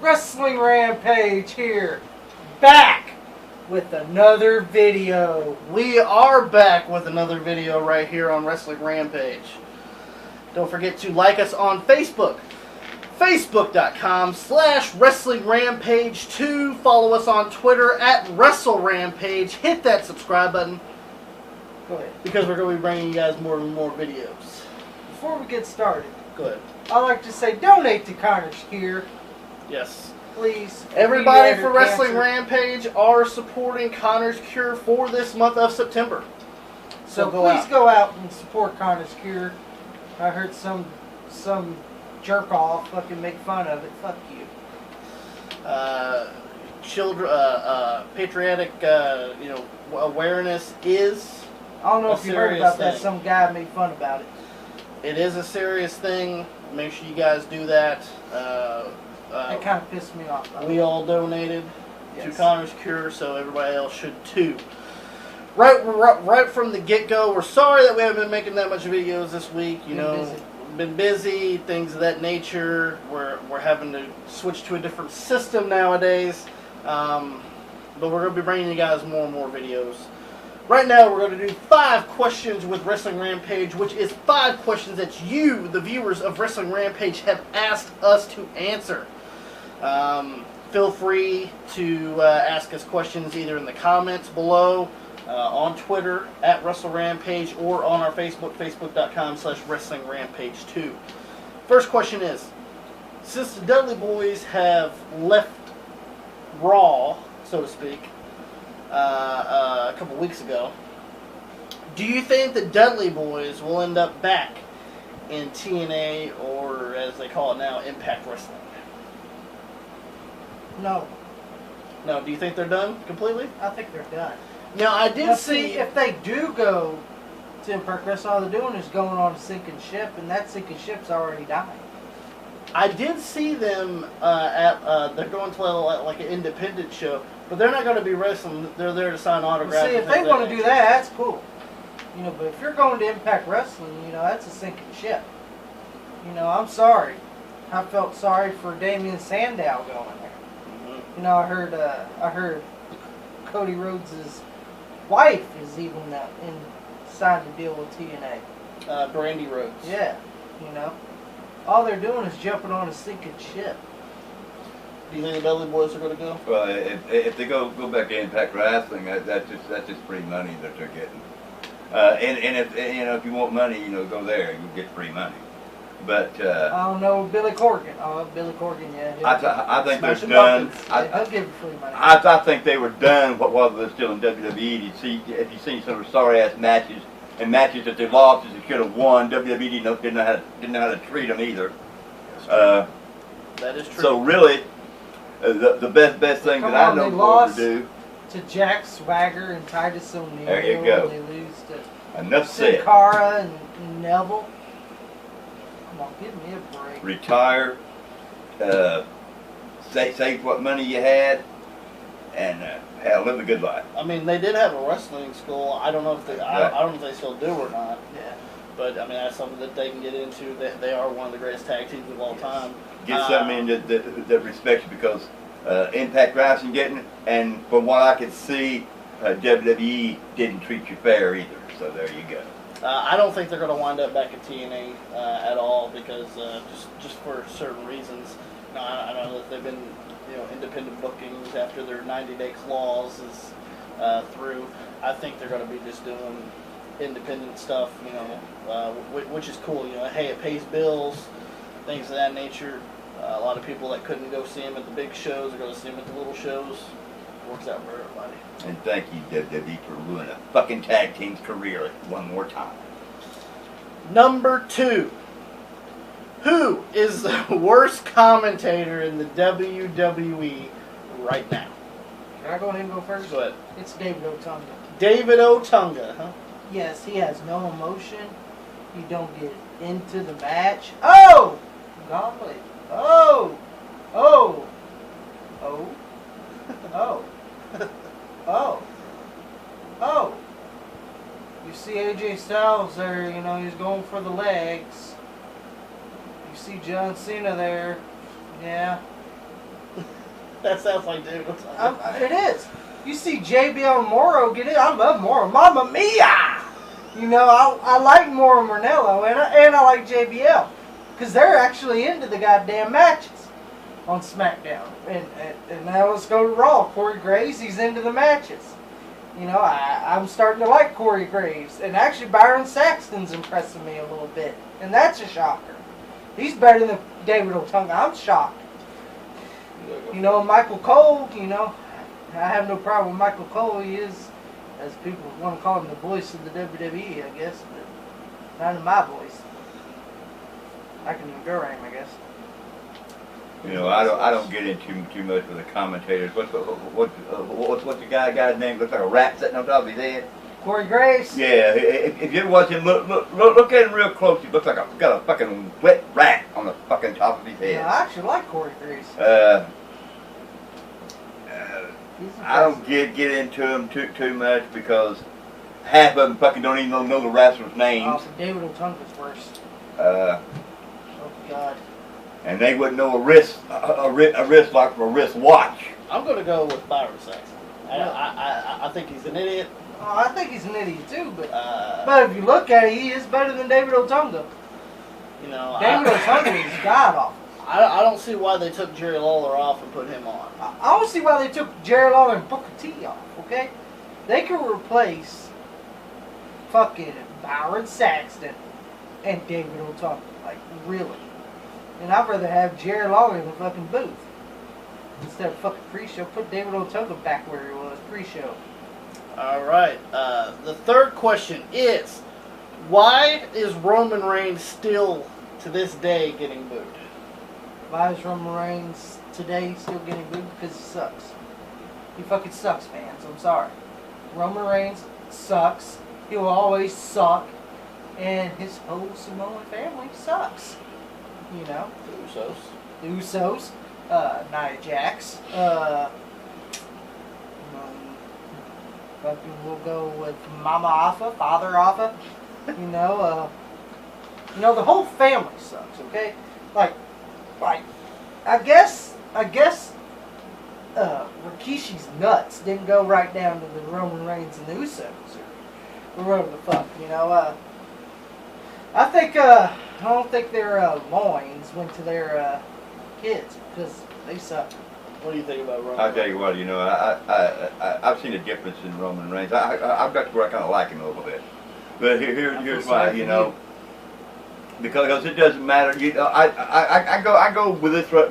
Wrestling Rampage here, back with another video. We are back with another video right here on Wrestling Rampage. Don't forget to like us on Facebook, facebook.com/WrestlingRampage2. Follow us on Twitter @WrestleRampage. Hit that subscribe button. Go ahead. Because we're going to be bringing you guys more and more videos. Before we get started, Go ahead. I'd like to say donate to Connor's Cure. Yes. Please. Everybody for Wrestling Rampage are supporting Connor's Cure for this month of September. So please go out and support Connor's Cure. I heard some jerk off fucking make fun of it. Fuck you. Patriotic, awareness is. I don't know if you heard about that. Some guy made fun about it. It is a serious thing. Make sure you guys do that. That kind of pissed me off. We all donated to Connor's Cure, so everybody else should too. Right from the get-go, we're sorry that we haven't been making that much videos this week. Been busy, things of that nature. We're having to switch to a different system nowadays. But we're going to be bringing you guys more and more videos. Right now, we're going to do 5 questions with Wrestling Rampage, which is 5 questions that you, the viewers of Wrestling Rampage, have asked us to answer. Feel free to ask us questions either in the comments below, on Twitter @WrestleRampage, or on our Facebook, facebook.com/WrestlingRampage2. First question is, since the Dudley Boyz have left Raw, so to speak, a couple weeks ago, do you think the Dudley Boyz will end up back in TNA, or as they call it now, Impact Wrestling? No. No, do you think they're done completely? I think they're done. Now, I did see... if they do go to Impact Wrestling, all they're doing is going on a sinking ship, and that sinking ship's already dying. I did see them they're going to like an independent show, but they're not going to be wrestling. They're there to sign autographs. Well, see, if they want to do that, that's cool. But if you're going to Impact Wrestling, that's a sinking ship. I'm sorry. I felt sorry for Damien Sandow going there. Mm-hmm. I heard Cody Rhodes' wife is even signed a deal with TNA. Brandy Rhodes. Yeah, all they're doing is jumping on a sinking ship. Do you think the Dudley Boyz are going to go? Well, if they go back to Impact Wrestling, that's just free money that they're getting. And if you want money, go there. You get free money. But I don't know Billy Corgan. Oh, Billy Corgan, yeah. I think they're done. I'll give him free money. I think they were done while they're still in WWE. If you seen some of the sorry ass matches and matches that they lost as they should have won, WWE didn't know how to treat them either. That is true. So really, the best thing that I know to do. To Jack Swagger and Titus O'Neil. There you go. They lose to Enough said. Cara and Neville. Come on, give me a break. Retire. Save what money you had, and live a good life. I mean, they did have a wrestling school. I don't know if they. I don't know if they still do or not. Yeah. But I mean, that's something that they can get into. They are one of the greatest tag teams of all time. Get something in that respects you, because Impact Wrestling getting, and from what I could see, WWE didn't treat you fair either. So there you go. I don't think they're going to wind up back at TNA at all, because just for certain reasons. I don't know if they've been independent bookings after their 90-day clause is through. I think they're going to be just doing independent stuff, which is cool. Hey, it pays bills, things of that nature. A lot of people that couldn't go see him at the big shows are going to see him at the little shows. Works out for everybody. And thank you, WWE, for ruining a fucking tag team's career one more time. Number 2. Who is the worst commentator in the WWE right now? Can I go ahead and go first? Go ahead. It's David Otunga. David Otunga, huh? Yes, he has no emotion. You don't get into the match. Oh! Gauntlet. Oh! Oh! Oh! Oh! Oh! Oh! You see AJ Styles there, he's going for the legs. You see John Cena there. Yeah. That sounds like David Otunga. It is. You see JBL and Morrow get it. I love Morrow. Mamma mia! You know, I like Morrow and Ranello, and I like JBL. Because they're actually into the goddamn matches on SmackDown. And now let's go to Raw. Corey Graves, he's into the matches. You know, I'm starting to like Corey Graves. And actually Byron Saxton's impressing me a little bit. And that's a shocker. He's better than David Otunga. I'm shocked. You know, Michael Cole, you know, I have no problem with Michael Cole. He is, as people want to call him, the voice of the WWE, I guess. But not in my voice. I can endure him, I guess. You know, I don't get into too much with the commentators. What's the guy's name? Looks like a rat sitting on top of his head. Corey Graves. Yeah, if you ever watch him, look at him real close. He looks like got a fucking wet rat on the fucking top of his head. Yeah, I actually like Corey Graves. I don't get into him too much because half of them fucking don't even know the wrestlers' names. Oh, David Otunga's worse. Oh God. And they wouldn't know a wrist lock from a wrist watch. I'm going to go with Byron Saxton. I think he's an idiot. Oh, I think he's an idiot too, but if you look at it, he is better than David Otunga. You know, David Otunga is god awful. I don't see why they took Jerry Lawler off and put him on. I don't see why they took Jerry Lawler and Booker T off. Okay, they could replace fucking Byron Saxton and David Otunga. Like really, and I'd rather have Jerry Lawler in the fucking booth instead of fucking pre-show. Put David Otunga back where he was pre-show. All right. The third question is, why is Roman Reigns still, to this day, getting booed? Why is Roman Reigns today still getting booed? Because he sucks. He fucking sucks, fans. I'm sorry. Roman Reigns sucks. He will always suck. And his whole Samoan family sucks. You know? The Usos. The Usos. Nia Jax. Fucking we'll go with Mama Alpha, Father Alpha. You know, the whole family sucks, okay? Like, I guess, Rikishi's nuts didn't go right down to the Roman Reigns and the Usos, or whatever the fuck, you know. I don't think their loins went to their kids, because they suck. What do you think about Roman? I'll tell you what, you know, I've seen a difference in Roman Reigns. I've got to where I kind of like him a little bit. But here's why, you know, because it doesn't matter. You know, I go with this right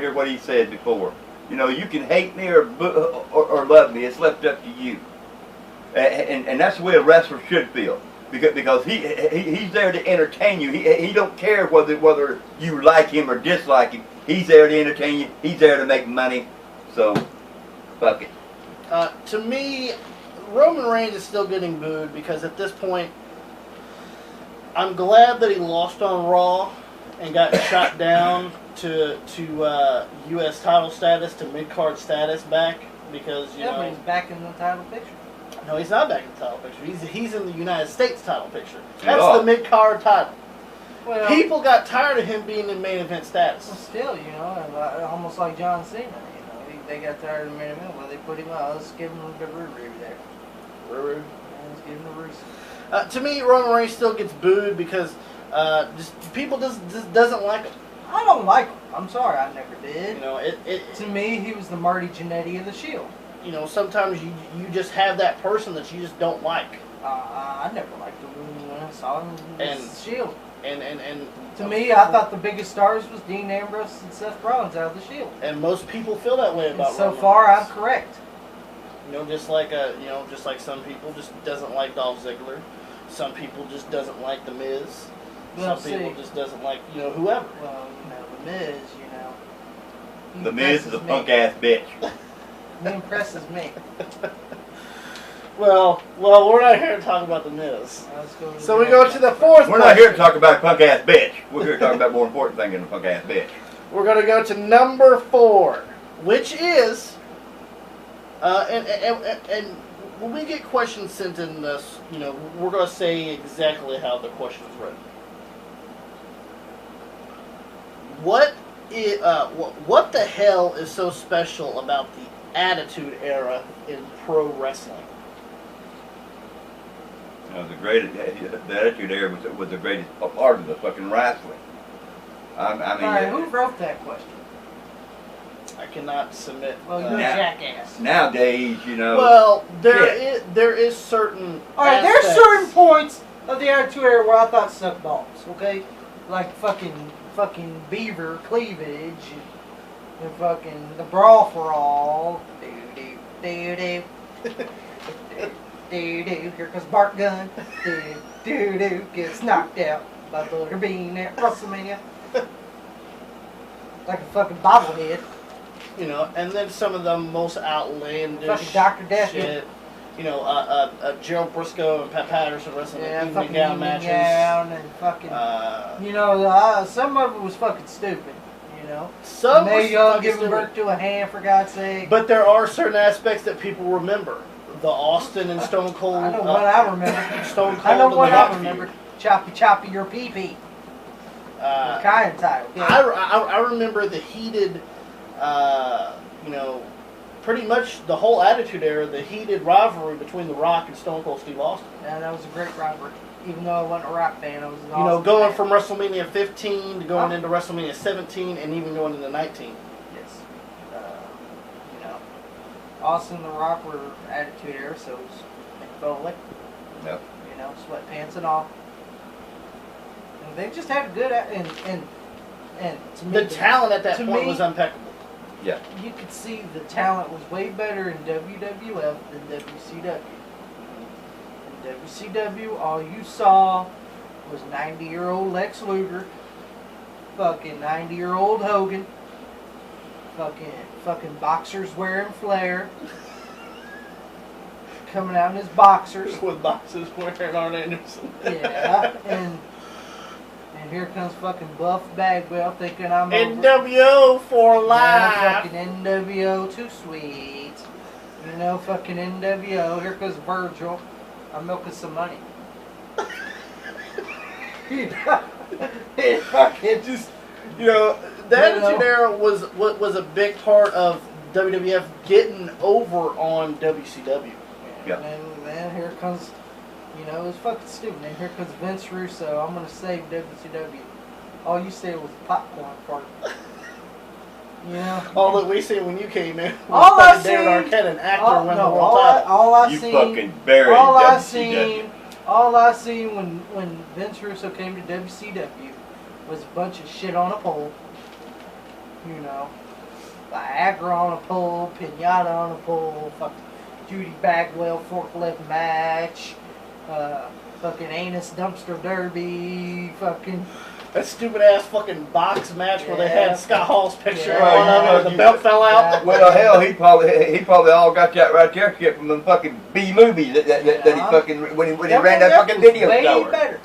here. What he said before. You know, you can hate me or love me. It's left up to you. And that's the way a wrestler should feel. Because he's there to entertain you. He don't care whether you like him or dislike him. He's there to entertain you. He's there to make money. So, fuck it. To me, Roman Reigns is still getting booed because at this point, I'm glad that he lost on Raw and got shot down to U.S. title status, to mid-card status back because, you know... but he's back in the title picture. No, he's not back in the title picture. He's in the United States title picture. That's the mid-card title. Well, people got tired of him being in main event status. Well, still, you know, almost like John Cena. You know, they got tired of the main event. Well, they put him out. Let's give him the Ruru there. Ruru? Let's give him the Ruru. To me, Roman Reigns still gets booed because people just doesn't like him. I don't like him. I'm sorry, I never did. You know, to me, he was the Marty Jannetty of the Shield. You know, sometimes you just have that person that you just don't like. I never liked him when I saw him in the Shield. And to me, I thought the biggest stars was Dean Ambrose and Seth Rollins out of the Shield. And most people feel that way about. So far, I'm correct. You know, just like some people just doesn't like Dolph Ziggler. Some people just doesn't like The Miz. Some people just doesn't like, you know, whoever. Well, you know, The Miz, you know. The Miz is a punk ass bitch. He impresses me. Well, we're not here to talk about The Miz. So we go to the fourth. We're not here to talk about punk ass bitch. We're here to talk about more important things than a punk ass bitch. We're going to go to number 4, which is, and when we get questions sent in this, you know, we're going to say exactly how the question is written. What what the hell is so special about the Attitude Era in pro wrestling? The Attitude Era was the greatest part of the fucking wrestling. I mean, all right, who wrote that question? I cannot submit. Well, you're a jackass. Nowadays, you know. Well, there is certain. All right, there's certain points of the Attitude Era where I thought sucked balls. Okay, like fucking beaver cleavage and fucking the brawl for all. Do. Here comes Bart Gunn. Do. Gets knocked out by Butterbean at WrestleMania. Like a fucking bobblehead. You know, and then some of the most outlandish fucking Dr. Death shit. You know, Gerald Briscoe and Pat Patterson wrestling evening gown matches. And fucking, you know, some of it was fucking stupid. You know, some Mae Young giving birth to a hand, for God's sake. But there are certain aspects that people remember. The Austin and Stone Cold. I know what I remember. Stone Cold. I know what I feud. remember. Choppy your pee-pee. Kind of title. Yeah. I remember the heated, you know, pretty much the whole Attitude Era, the heated rivalry between The Rock and Stone Cold Steve Austin. Yeah, that was a great rivalry. Even though I wasn't a Rock fan, I was an You know, going fan. from WrestleMania 15 to going into WrestleMania 17 and even going into 19. Yes. You know, Austin and The Rock were Attitude Era, so it was Mick Foley. Yep. You know, sweatpants and all. And they just had a good and to me, The talent at that to point me, was impeccable. Yeah. You could see the talent was way better in WWF than WCW. In WCW, all you saw was 90-year-old Lex Luger, fucking 90-year-old Hogan, fucking boxers wearing flair, coming out in his boxers. With boxers wearing Arn Anderson. Yeah, and here comes fucking Buff Bagwell thinking I'm NWO for life. Yeah, fucking NWO too sweet. You know, fucking NWO. Here comes Virgil. I'm milking some money. Fucking just, you know, the Attitude Era was a big part of WWF getting over on WCW. Yeah. And then here comes, you know, it was fucking stupid. And here comes Vince Russo. I'm gonna save WCW. All you said was popcorn fart. You know. All that we seen when you came in. All I seen. Darren Arquette, an actor, win the world title. All I You seen. fucking buried WCW. All I seen when Vince Russo came to WCW was a bunch of shit on a pole. You know, Viagra on a pole, Pinata on a pole, fucking Judy Bagwell forklift match, fucking anus dumpster derby, fucking. That stupid ass fucking box match where they had Scott Hall's picture Yeah. on of it, and the belt fell out. Yeah. Well, hell, he probably all got that right there shit from them fucking B movies that he fucking when he ran that fucking video way store. better.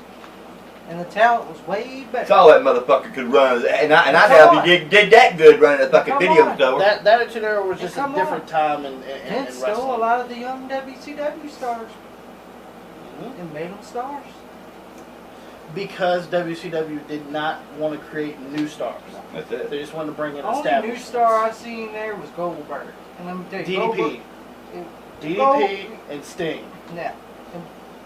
And the talent was way better. That's all that motherfucker could run, and I doubt he did that good running a fucking video store. That Attitude Era was just a different time in Vince wrestling. stole a lot of the young WCW stars and made them stars. Because WCW did not want to create new stars. That's it. They just wanted to bring in The only established new star I seen there was Goldberg. And let me tell you, DDP and Sting. Yeah.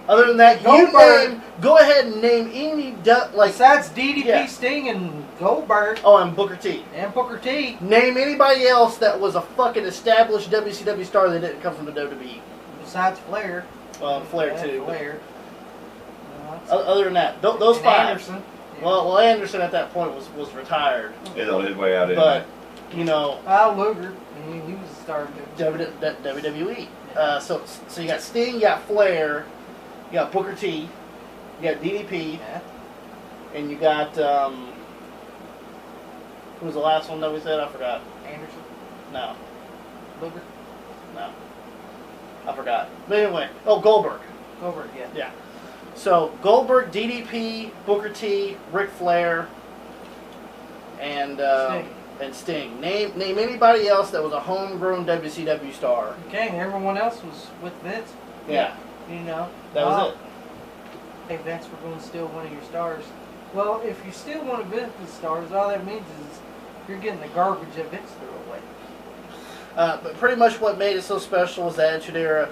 Other than that, Goldberg. go ahead and name any Besides DDP, Sting, and Goldberg. Oh, and Booker T. And Booker T. Name anybody else that was a fucking established WCW star that didn't come from the WWE. Besides Flair. Flair too. Flair. Other than that, those five. Anderson. Yeah. Well, Anderson at that point was retired. He's on his way out. But you know, Al Luger, he was a star of WWE. So you got Sting, you got Flair, you got Booker T, you got DDP, and you got who was the last one that we said? I forgot. Anderson. No. Luger. No. I forgot. But anyway, Goldberg. Goldberg, yeah. Yeah. So Goldberg, DDP, Booker T, Ric Flair, and Sting. Name anybody else that was a homegrown WCW star. Okay, everyone else was with Vince. Yeah. You know. That was it. Hey Vince, we're going to steal one of your stars. Well, if you steal one of Vince's stars, all that means is you're getting the garbage that Vince threw away. But pretty much what made it so special was the Attitude Era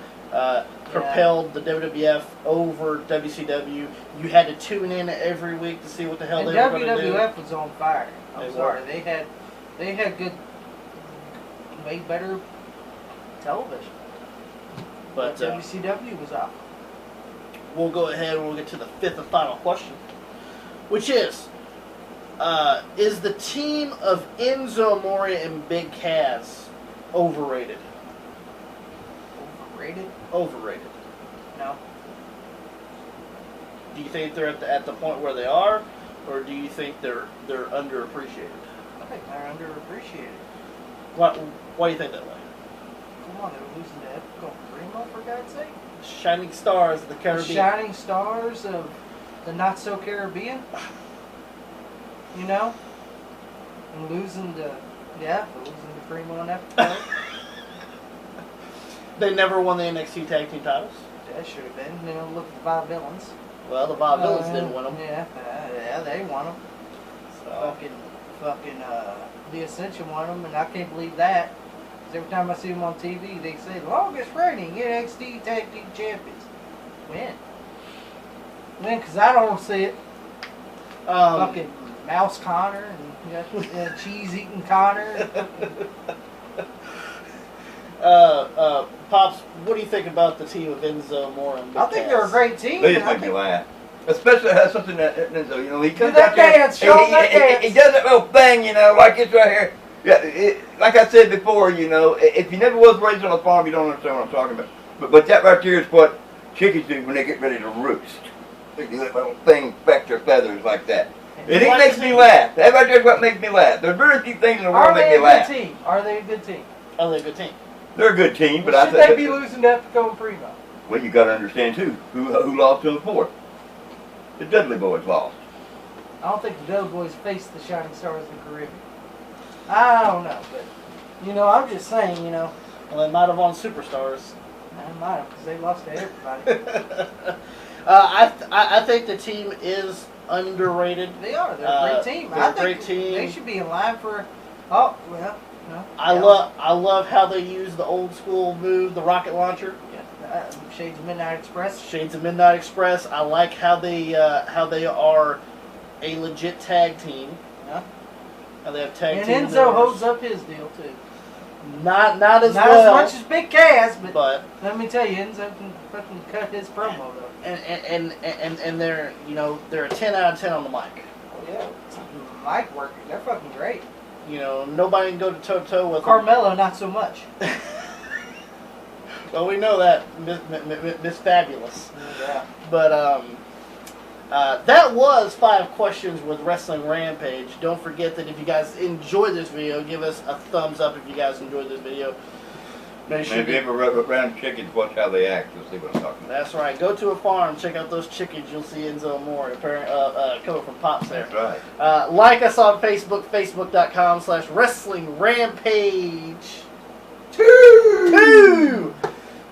propelled the WWF over WCW. You had to tune in every week to see what the hell And they were going to do. WWF was on fire. I'm They sorry. were. They had good, way better television. But WCW was off. we'll go ahead and we'll get to the fifth and final question, which is the team of Enzo Amore and Big Cass overrated? Overrated? Overrated. No. Do you think they're at the point where they are, or do you think they're underappreciated? I think they're underappreciated. Why do you think that way? Come on, they're losing to Epico Primo, for God's sake. Shining stars of the The Caribbean. shining stars of the not-so-Caribbean. You know? And losing to Primo and Epico. They never won the NXT Tag Team titles. That should have been. You know, look at the Vaudevillains. Well, the Vaudevillains didn't win them. Yeah, they won them. So. Fucking, the Ascension won them, and I can't believe that. 'Cause every time I see them on TV, they say, longest reigning NXT Tag Team Champions. Win, because I don't see it. Fucking Mouse Connor and cheese-eating Connor. Pops, what do you think about the team of Enzo Amore and Big I think they're a Cass? great team. They just make me laugh. Especially something that Enzo, you know, he comes that out there, dance, show him that dance. he does that little thing, you know, like it's right here. Yeah, like I said before, you know, if you never was raised on a farm, you don't understand what I'm talking about. But that right there is what chickens do when they get ready to roost. They do that little thing, back their feathers like that. And it makes me laugh. That right there is what makes me laugh. There's very few things in the world that make me laugh. Are they a good team? Are they a good team? They're a good team, but Well, I should they be losing to Epico and Primo? Well, you got to understand too who lost to them before. The Dudley Boyz lost. I don't think the Dudley Boyz faced the Shining Stars of the Caribbean. I don't know, but you know, I'm just saying, you know. Well, they might have won Superstars. I might have, because they lost to everybody. I think the team is underrated. They are. They're a great team. They're a great team. They should be in line for. Oh well, no. I love how they use the old school move, the rocket launcher. Shades of Midnight Express. Shades of Midnight Express. I like how they are a legit tag team. Yeah. How they have tag And team. Enzo holds up his deal too. Not as Not well. as much as Big Cass, but let me tell you, Enzo can fucking cut his promo though. And they're they're a 10 out of 10 on the mic. Oh yeah, mic work. They're fucking great. You know, nobody can go toe to toe with Carmelo, not so much. Well, we know that, Miss Fabulous. Yeah. But that was 5 questions with Wrestling Rampage. Don't forget that if you guys enjoyed this video, give us a thumbs up if you guys enjoyed this video. Make sure If you ever around chickens, watch how they act. You'll see what I'm talking about. That's right. Go to a farm, check out those chickens. You'll see Enzo Amore coming from Pops there. That's right. Like us on Facebook, facebook.com/Wrestling Rampage 2.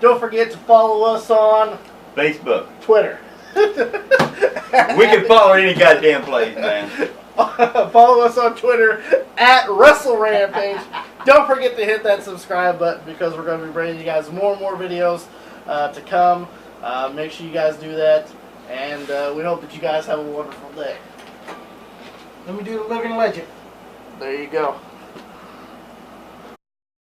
Don't forget to follow us on Facebook. Twitter. We can follow any goddamn place, man. Follow us on Twitter at WrestleRampage. Don't forget to hit that subscribe button because we're going to be bringing you guys more and more videos to come. Make sure you guys do that. And we hope that you guys have a wonderful day. Let me do the living legend. There you go.